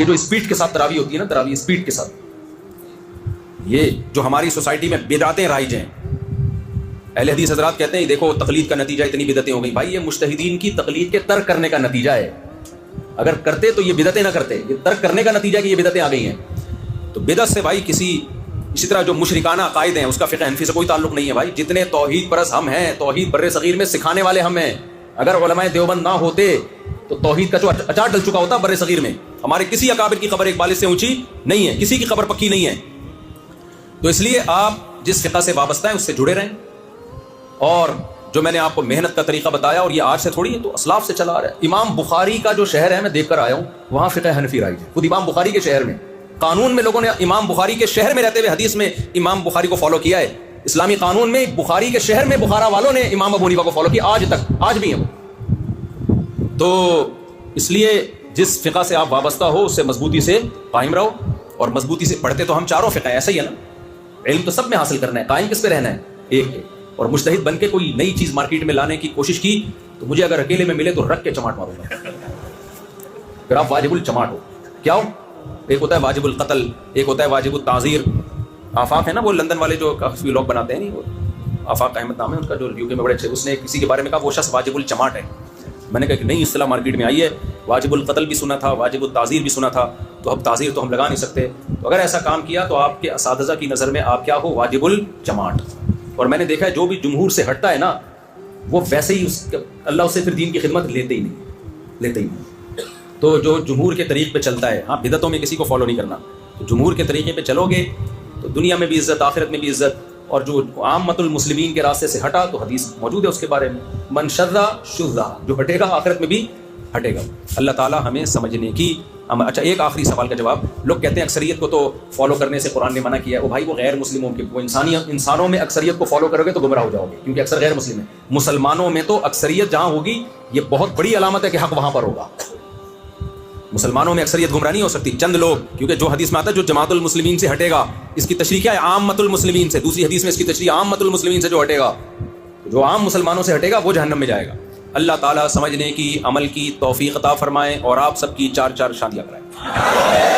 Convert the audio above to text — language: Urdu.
یہ جو اسپیڈ کے ساتھ تراویح ہوتی ہے نا، تراویح اسپیڈ کے ساتھ، یہ جو ہماری سوسائٹی میں بدعتیں رائج ہیں، اہل حدیث حضرات کہتے ہیں دیکھو تقلید کا نتیجہ اتنی بدعتیں ہو گئی. بھائی یہ مجتہدین کی تقلید کے ترک کرنے کا نتیجہ ہے. اگر کرتے تو یہ بدعتیں نہ کرتے، یہ ترک کرنے کا نتیجہ کہ یہ بدعتیں آ گئی ہیں. تو بدعت سے بھائی اسی طرح جو مشرکانہ عقائد ہیں اس کا فقہ حنفی سے کوئی تعلق نہیں ہے. بھائی جتنے توحید پرست ہم ہیں، توحید بر صغیر میں سکھانے والے ہم ہیں. اگر علماء دیوبند نہ ہوتے تو توحید کا جو اچار ڈل چکا ہوتا بر صغیر میں. ہمارے کسی اکابر کی قبر ایک بالش سے اونچی نہیں ہے، کسی کی قبر پکی نہیں ہے. تو اس لیے آپ جس فقہ سے وابستہ ہیں اس سے جڑے رہیں. اور جو میں نے آپ کو محنت کا طریقہ بتایا، اور یہ آج سے تھوڑی ہے، تو اسلاف سے چلا آ رہا ہے. امام بخاری کا جو شہر ہے میں دیکھ کر آیا ہوں، وہاں فقہ حنفی رائج ہے. خود امام بخاری کے شہر میں قانون میں لوگوں نے امام بخاری کے شہر میں رہتے ہوئے حدیث میں امام بخاری کو فالو کیا ہے. اسلامی قانون میں بخاری کے شہر میں بخارا والوں نے امام ابو حنیفہ کو فالو کیا، آج تک، آج بھی ہیں. تو اس لیے جس فقہ سے آپ وابستہ ہو اس سے مضبوطی سے قائم رہو، اور مضبوطی سے پڑھتے تو ہم چاروں فقہ ایسا ہی ہے نا. علم تو سب میں حاصل کرنا ہے، قائم کس پہ رہنا ہے؟ ایک پہ. اور مجتہد بن کے کوئی نئی چیز مارکیٹ میں لانے کی کوشش کی تو مجھے اگر اکیلے میں ملے تو رکھ کے چماٹ ماروں گا. پھر آپ واجب الچماٹ ہو. کیا ہو؟ ایک ہوتا ہے واجب القتل، ایک ہوتا ہے واجب التعزیر. آفاق ہے نا وہ لندن والے جو کافی لوگ بناتے ہیں، نہیں وہ آفاق احمد نام ہے ان کا، جو یو کے میں بڑے اچھے، اس نے کسی کے بارے میں کہا وہ شخص واجب الچماٹ ہے. میں نے کہا کہ نہیں، اصطلاح مارکیٹ میں آئی ہے، واجب القتل بھی سنا تھا، واجب التعزیر بھی سنا تھا، تو اب تعزیر تو ہم لگا نہیں سکتے. تو اگر ایسا کام کیا تو آپ کے اساتذہ کی نظر میں آپ کیا ہو؟ واجب الچماٹ. اور میں نے دیکھا ہے جو بھی جمہور سے ہٹتا ہے نا وہ ویسے ہی اللہ اسے پھر دین کی خدمت لیتے ہی نہیں. تو جو جمہور کے طریق پہ چلتا ہے، ہاں بدعتوں میں کسی کو فالو نہیں کرنا، تو جمہور کے طریقے پہ چلو گے تو دنیا میں بھی عزت، آخرت میں بھی عزت. اور جو عامۃ المسلمین کے راستے سے ہٹا تو حدیث موجود ہے اس کے بارے میں، من شذ شذ، جو ہٹے گا آخرت میں بھی ہٹے گا. اللہ تعالیٰ ہمیں سمجھنے کی. اچھا ایک آخری سوال کا جواب. لوگ کہتے ہیں اکثریت کو تو فالو کرنے سے قرآن نے منع کیا ہے. وہ بھائی وہ غیر مسلموں کے، وہ انسانوں میں اکثریت کو فالو کرو گے تو گمراہ ہو جاؤ گے، کیونکہ اکثر غیر مسلم ہیں. مسلمانوں میں تو اکثریت جہاں ہوگی یہ بہت بڑی علامت ہے کہ حق وہاں پر ہوگا. مسلمانوں میں اکثریت گمراہ نہیں ہو سکتی. چند لوگ، کیونکہ جو حدیث میں آتا ہے جو جماعت المسلمین سے ہٹے گا، اس کی تشریح کیا ہے؟ عامۃ المسلمین سے. دوسری حدیث میں اس کی تشریح عامۃ المسلمین سے جو ہٹے گا، جو عام مسلمانوں سے ہٹے گا وہ جہنم میں جائے گا. اللہ تعالیٰ سمجھنے کی، عمل کی توفیق عطا فرمائے اور آپ سب کی 4 شادیاں کرائیں.